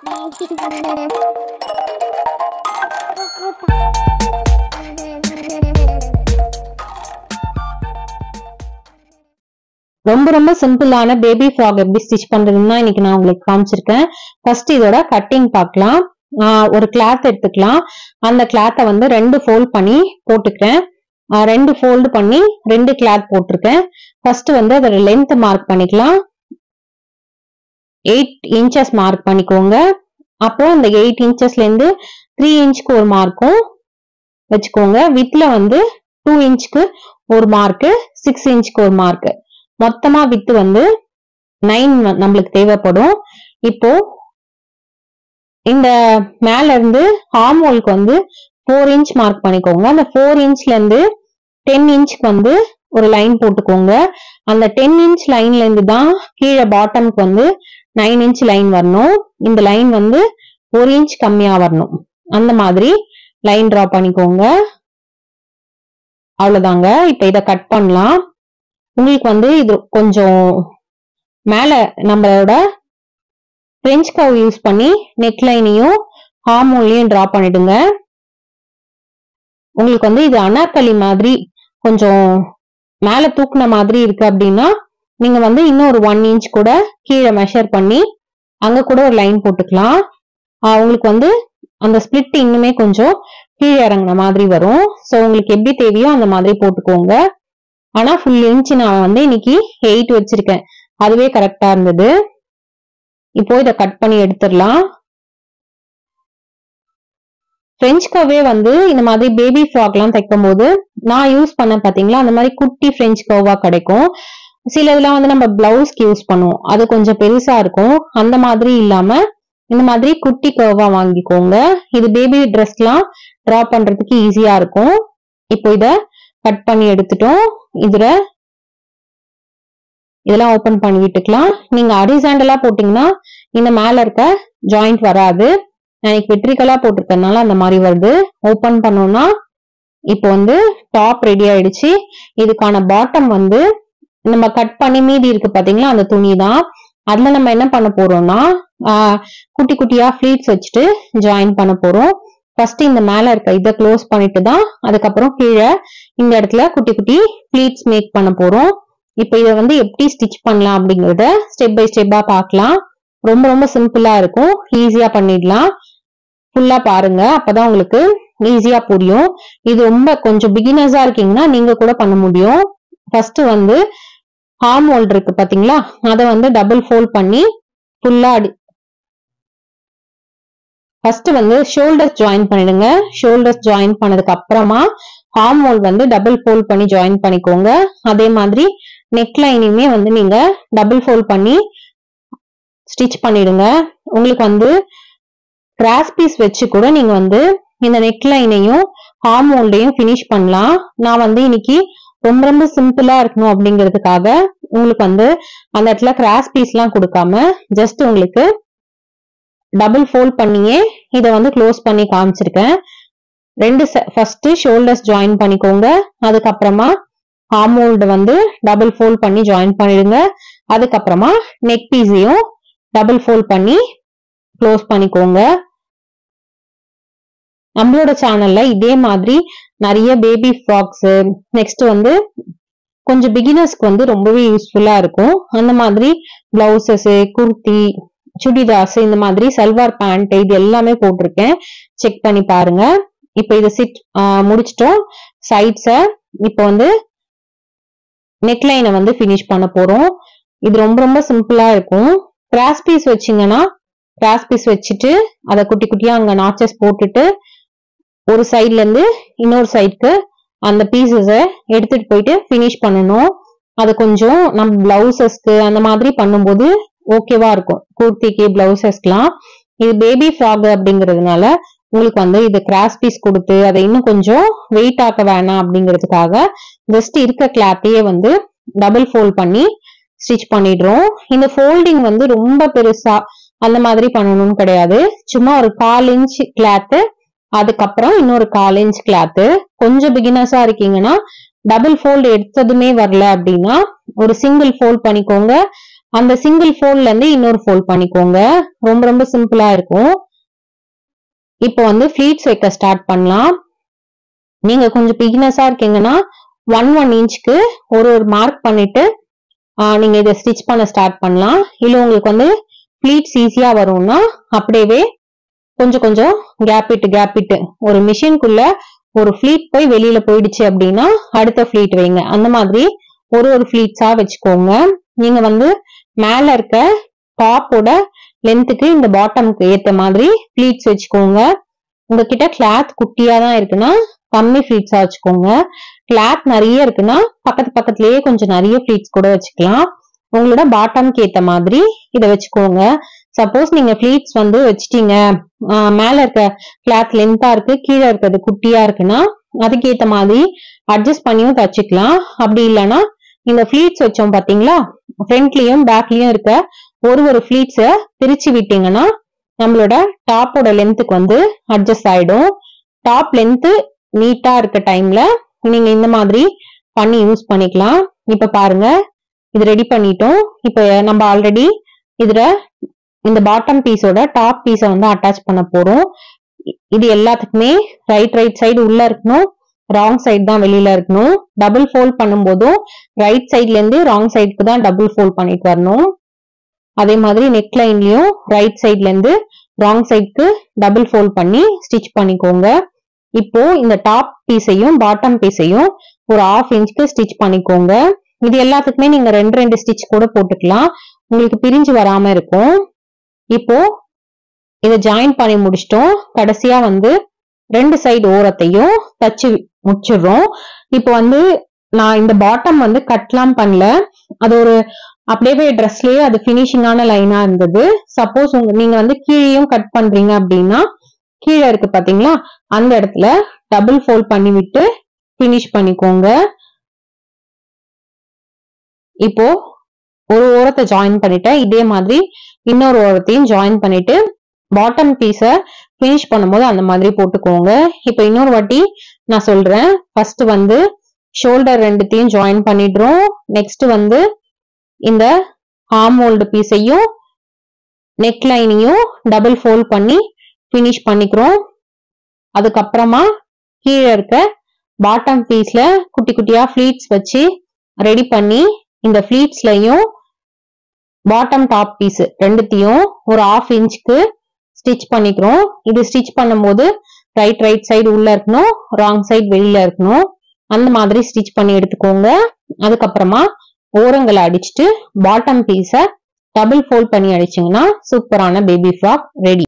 ரொம்ப ரொம்ப சிம்பிளான பேபி ஃப்ராக் எப்படி ஸ்டிச் பண்றதுன்னா இன்னைக்கு நான் உங்களுக்கு காமிச்சிருக்கேன். ஃபர்ஸ்ட் இதோட கட்டிங் பார்க்கலாம். ஒரு கிளாத் எடுத்துக்கலாம். அந்த கிளாத்தை வந்து 2 ஃபோல்ட் பண்ணி போட்டுக்கிறேன். 2 ஃபோல்டு பண்ணி 2 கிளாத் போட்டிருக்கேன். ஃபர்ஸ்ட் வந்து அதோட லென்த் மார்க் பண்ணிக்கலாம். 8 இன்ச்சஸ் மார்க் பண்ணிக்கோங்க. அப்புறம் அந்த 8 இன்ச்சஸ்ல இருந்து 3 இன்ச்சுக்கு ஒரு மார்க்கும் வச்சுக்கோங்க. வித்ல வந்து 2 இன்ச்சுக்கு ஒரு மார்க்கு, 6 இன்ச்சுக்கு ஒரு மார்க்கு, மொத்தமா வித்து வந்து 9 நம்மளுக்கு தேவைப்படும். இப்போ இந்த மேல இருந்து ஆர்ம் ஹோலுக்கு வந்து 4 இன்ச் மார்க் பண்ணிக்கோங்க. அந்த 4 இன்ச்ல இருந்து 10 இன்ச்சுக்கு வந்து ஒரு லைன் போட்டுக்கோங்க. அந்த 10 இன்ச் லைன்ல இருந்து தான் கீழே பாட்டம்க்கு வந்து 9 இன்ச் லைன் வரணும். இந்த லைன் வந்து 1 இன்ச் கம்மியா வரணும். அந்த மாதிரி லைன் டிரா பண்ணிக்கோங்க. அவ்வளவுதாங்க. இப்ப இத கட் பண்ணலாம். உங்களுக்கு வந்து இது கொஞ்சம் மேல நம்மளோட பிரெஞ்ச் கர்வ் யூஸ் பண்ணி நெக் லைனையும் ஆர்ம் ஹோலையும் டிரா பண்ணிடுங்க. உங்களுக்கு வந்து இது அனார்கலி மாதிரி கொஞ்சம் மேல தூக்குன மாதிரி இருக்கு அப்படின்னா நீங்க வந்து இன்னும் ஒரு 1 இன்ச் கூட கீழே மெஷர் பண்ணி அங்க கூட ஒரு லைன் போட்டுக்கலாம். உங்களுக்கு வந்து அந்த ஸ்பிளிட் இன்னுமே கொஞ்சம் கீழே இறங்குன மாதிரி வரும். ஸோ உங்களுக்கு எப்படி தேவையோ அந்த மாதிரி போட்டுக்கோங்க. ஆனா ஃபுல் இன்ச் நான் வந்து இன்னைக்கு 8 வச்சிருக்கேன். அதுவே கரெக்டா இருந்தது. இப்போ இதை கட் பண்ணி எடுத்துடலாம். பிரெஞ்ச் கர்வே வந்து இந்த மாதிரி பேபி ஃப்ராக் எல்லாம் தைக்கும் போது நான் யூஸ் பண்ண பாத்தீங்களா அந்த மாதிரி குட்டி பிரெஞ்ச் கர்வா கிடைக்கும். சில இதெல்லாம் வந்து நம்ம பிளவுஸ்க்கு யூஸ் பண்ணுவோம், அது கொஞ்சம் பெருசா இருக்கும். அந்த மாதிரி இல்லாம இந்த மாதிரி குட்டி கர்வா வாங்கிக்கோங்க. இது பேபி ட்ரெஸ்லாம் டிரா பண்றதுக்கு ஈஸியா இருக்கும். இப்போ இத கட் பண்ணி எடுத்துட்டோம். இதெல்லாம் ஓபன் பண்ணி விட்டுக்கலாம். நீங்க ஹரிசாண்டலா போட்டீங்கன்னா இந்த மேல இருக்க ஜாயிண்ட் வராது. நான் வெர்டிகலா போட்டிருக்கனால அந்த மாதிரி வருது. ஓபன் பண்ணோம்னா இப்போ வந்து டாப் ரெடி ஆயிடுச்சு. இதுக்கான பாட்டம் வந்து நம்ம கட் பண்ணி மீதி இருக்கு பாத்தீங்களா அந்த துணி தான். அதுல நம்ம என்ன பண்ண போறோம்னா குட்டி குட்டியா ஃபிளீட்ஸ் வச்சுட்டு ஜாயின் பண்ண போறோம். ஃபர்ஸ்ட் இந்த மேல இருக்க இதை க்ளோஸ் பண்ணிட்டு தான் அதுக்கப்புறம் கீழே இந்த இடத்துல குட்டி குட்டி ஃபிளீட்ஸ் மேக் பண்ண போறோம். இப்போ இதை வந்து எப்படி ஸ்டிச் பண்ணலாம் அப்படிங்கறத ஸ்டெப் பை ஸ்டெப்பா பார்க்கலாம். ரொம்ப ரொம்ப சிம்பிளா இருக்கும், ஈஸியா பண்ணிடலாம். ஃபுல்லா பாருங்க, அப்பதான் உங்களுக்கு ஈஸியா புரியும். இது ரொம்ப கொஞ்சம் பிகினர்ஸா இருக்கீங்கன்னா நீங்க கூட பண்ண முடியும். ஃபர்ஸ்ட் வந்து ஆர்ம் ஹோல் இருக்கு பாத்தீங்களா, அதை வந்து டபுள் ஃபோல்ட் பண்ணி ஃபுல்லா ஃபர்ஸ்ட் வந்து ஷோல்டர்ஸ் ஜாயின் பண்ணிடுங்க. ஷோல்டர்ஸ் ஜாயின் பண்ணதுக்கு அப்புறமா ஆர்ம் ஹோல் வந்து டபுள் ஃபோல்ட் பண்ணி ஜாயின் பண்ணிக்கோங்க. அதே மாதிரி நெக் லைனையுமே வந்து நீங்க டபுள் ஃபோல்ட் பண்ணி ஸ்டிச் பண்ணிடுங்க. உங்களுக்கு வந்து கிராஸ் பீஸ் வச்சு கூட நீங்க வந்து இந்த நெக் லைனையும் ஆர்ம் ஹோல்டையும் ஃபினிஷ் பண்ணலாம். நான் வந்து இன்னைக்கு ரொம்ப ரொம்ப சிம்பிளா இருக்கணும் அப்படிங்கிறதுக்காக உங்களுக்கு வந்து அந்த இடத்துல கிராஸ் பீஸ் எல்லாம் கொடுக்காம ஜஸ்ட் உங்களுக்கு டபுள் ஃபோல்ட் பண்ணியே இதை வந்து க்ளோஸ் பண்ணி காமிச்சிருக்கேன். ஃபர்ஸ்ட் ஷோல்டர்ஸ் ஜாயின் பண்ணிக்கோங்க. அதுக்கப்புறமா ஆர்ம் ஹோல்ட வந்து டபுள் ஃபோல்ட் பண்ணி ஜாயின் பண்ணிடுங்க. அதுக்கப்புறமா நெக் பீஸையும் டபுள் ஃபோல்ட் பண்ணி க்ளோஸ் பண்ணிக்கோங்க. நம்மளோட சேனல்ல இதே மாதிரி நிறைய பேபி ஃப்ராக்ஸ், நெக்ஸ்ட் வந்து கொஞ்சம் பிகினர்ஸ்க்கு வந்து ரொம்பவே யூஸ்ஃபுல்லா இருக்கும். அந்த மாதிரி பிளவுசஸ், குர்த்தி, சுடிதார்ஸ், இந்த மாதிரி சல்வார் பேண்ட் இது எல்லாமே போட்டிருக்கேன். செக் பண்ணி பாருங்க. இப்ப இதை முடிச்சிட்டோம் சைட்ஸ. இப்போ வந்து நெக் லைனை வந்து பினிஷ் பண்ண போறோம். இது ரொம்ப ரொம்ப சிம்பிளா இருக்கும். கிராஸ் பீஸ் வச்சீங்கன்னா கிராஸ் பீஸ் வச்சுட்டு அதை குட்டி குட்டியா அங்க நாச்சஸ் போட்டுட்டு ஒரு சைட்ல இருந்து இன்னொரு சைடுக்கு அந்த பீசஸ எடுத்துட்டு போயிட்டு பினிஷ் பண்ணணும். அது கொஞ்சம் நம்ம பிளவுசஸ்க்கு அந்த மாதிரி பண்ணும்போது ஓகேவா இருக்கும். குர்த்திக்கு, பிளவுசஸ்க்குலாம். இது பேபி ஃப்ராக் அப்படிங்கிறதுனால உங்களுக்கு வந்து இது கிராஸ் பீஸ் கொடுத்து அதை இன்னும் கொஞ்சம் வெயிட் ஆக்க வேணாம் அப்படிங்கிறதுக்காக ஜஸ்ட் இருக்க கிளாத்தையே வந்து டபுள் ஃபோல்ட் பண்ணி ஸ்டிச் பண்ணிடுறோம். இந்த ஃபோல்டிங் வந்து ரொம்ப பெருசா அந்த மாதிரி பண்ணணும்னு கிடையாது. சும்மா ஒரு 1/4 இன்ச் கிளாத்து, அதுக்கப்புறம் இன்னொரு 1/4 இன்ச் கிளாத்து. கொஞ்சம் பிகினர்ஸா இருக்கீங்கன்னா டபுள் ஃபோல்டு எடுத்ததுமே வரல அப்படின்னா ஒரு சிங்கிள் ஃபோல்ட் பண்ணிக்கோங்க. அந்த சிங்கிள் ஃபோல்ட்ல இருந்து இன்னொரு ஃபோல்ட் பண்ணிக்கோங்க. ரொம்ப ரொம்ப சிம்பிளா இருக்கும். இப்போ வந்து ஃபிளீட்ஸ் வைக்க ஸ்டார்ட் பண்ணலாம். நீங்க கொஞ்சம் பிகினஸா இருக்கீங்கன்னா 1 இன்ச்சுக்கு ஒரு மார்க் பண்ணிட்டு நீங்க இதை ஸ்டிச் பண்ண ஸ்டார்ட் பண்ணலாம். இல்ல உங்களுக்கு வந்து ஃபிளீட்ஸ் ஈஸியா வரும்னா அப்படியே கொஞ்சம் கொஞ்சம் கேப் இட்டு ஒரு மிஷின்குள்ள ஒரு ஃபிளீட் போய் வெளியில போயிடுச்சு அப்படின்னா அடுத்த ஃபிளீட் வைங்க. அந்த மாதிரி ஒரு ஃபிளீட்ஸா வச்சுக்கோங்க. நீங்க வந்து மேல இருக்க டாப்போட லென்த்துக்கு இந்த பாட்டம்க்கு ஏத்த மாதிரி ஃபிளீட்ஸ் வச்சுக்கோங்க. உங்ககிட்ட கிளாத் குட்டியா தான் இருக்குன்னா கம்மி ஃபிளீட்ஸா வச்சுக்கோங்க. கிளாத் நிறைய இருக்குன்னா பக்கத்துலயே கொஞ்சம் நிறைய ஃபிளீட்ஸ் கூட வச்சுக்கலாம். உங்களோட பாட்டம்க்கு ஏத்த மாதிரி இதை வச்சுக்கோங்க. சப்போஸ் நீங்க ஃபிளீட்ஸ் வந்து வச்சுட்டீங்க, மேல இருக்க கிளாத் லென்த்தா இருக்கு, கீழே இருக்கிறது குட்டியா இருக்குன்னா அதுக்கேத்த மாதிரி அட்ஜஸ்ட் பண்ணியும் தச்சுக்கலாம். அப்படி இல்லைன்னா இந்த ஃபிளீட்ஸ் வச்சோம் பாத்தீங்களா, ஃப்ரண்ட்லயும் பேக்லயும் இருக்க ஒரு ஃபிளீட்ஸ பிரிச்சு விட்டீங்கன்னா நம்மளோட டாப்போட லென்த்துக்கு வந்து அட்ஜஸ்ட் ஆயிடும். டாப் லென்த் நீட்டா இருக்க டைம்ல நீங்க இந்த மாதிரி பண்ணி யூஸ் பண்ணிக்கலாம். இப்ப பாருங்க, இது ரெடி பண்ணிட்டோம். இப்ப நம்ம ஆல்ரெடி இதுல இந்த பாட்டம் பீஸோட டாப் பீஸை வந்து அட்டாச் பண்ண போறோம். இது எல்லாத்துக்குமே ரைட் சைடு உள்ள இருக்கணும், ராங் சைடு தான் வெளியில இருக்கணும். டபுள் ஃபோல்ட் பண்ணும்போதும் ரைட் சைட்ல இருந்து ராங் சைடுக்கு தான் டபுள் ஃபோல்ட் பண்ணிட்டு வரணும். அதே மாதிரி நெக் லைன்லயும் ரைட் சைட்ல இருந்து ராங் சைடுக்கு டபுள் ஃபோல்ட் பண்ணி ஸ்டிச் பண்ணிக்கோங்க. இப்போ இந்த டாப் பீஸையும் பாட்டம் பீஸையும் ஒரு 1/2 இன்ச்சுக்கு ஸ்டிச் பண்ணிக்கோங்க. இது எல்லாத்துக்குமே நீங்க 2 ஸ்டிச் கூட போட்டுக்கலாம், உங்களுக்கு பிரிஞ்சு வராம இருக்கும். இப்போ இதை ஜாயின் பண்ணி முடிச்சிட்டோம். கடைசியா வந்து 2 சைடு ஓரத்தையும் தச்சு முடிச்சிடுறோம். இப்போ வந்து நான் இந்த பாட்டம் வந்து கட்லாம் பண்ணல, அது ஒரு அப்படியே ட்ரெஸ்லயே அது பினிஷிங்கான லைனா இருந்தது. சப்போஸ் நீங்க வந்து கீழேயும் கட் பண்றீங்க அப்படின்னா கீழே இருக்கு பாத்தீங்களா, அந்த இடத்துல டபுள் ஃபோல்ட் பண்ணி விட்டு பினிஷ் பண்ணிக்கோங்க. இப்போ ஒரு ஓரத்தை ஜாயின் பண்ணிட்டேன், இதே மாதிரி இன்னொரு ஓரத்தையும் ஜாயின் பண்ணிட்டு பாட்டம் பீஸ பினிஷ் பண்ணும்போது அந்த மாதிரி போட்டுக்கோங்க. இப்போ இன்னொரு வாட்டி நான் சொல்றேன். ஃபர்ஸ்ட் வந்து ஷோல்டர் 2த்தையும் ஜாயின் பண்ணிடுறோம். நெக்ஸ்ட் வந்து இந்த ஆர்ம் ஹோல்டு பீஸையும் நெக் லைனையும் டபுள் ஃபோல்ட் பண்ணி பினிஷ் பண்ணிக்கிறோம். அதுக்கப்புறமா கீழே இருக்க பாட்டம் பீஸ்ல குட்டி குட்டியா ஃபிளீட்ஸ் வச்சு ரெடி பண்ணி இந்த ஃபிளீட்ஸ்லயும் பாட்டம் டாப் பீஸ் 2த்தையும் ஒரு 1/2 இன்ச்சுக்கு ஸ்டிச் பண்ணிக்கிறோம். இது ஸ்டிச் பண்ணும்போது ரைட் சைடு உள்ள இருக்கணும், ராங் சைடு வெளியில இருக்கணும். அந்த மாதிரி ஸ்டிச் பண்ணி எடுத்துக்கோங்க. அதுக்கப்புறமா ஓரங்களை அடிச்சுட்டு பாட்டம் பீஸ டபுள் ஃபோல்ட் பண்ணி அடிச்சீங்கன்னா சூப்பரான பேபி ஃப்ராக் ரெடி.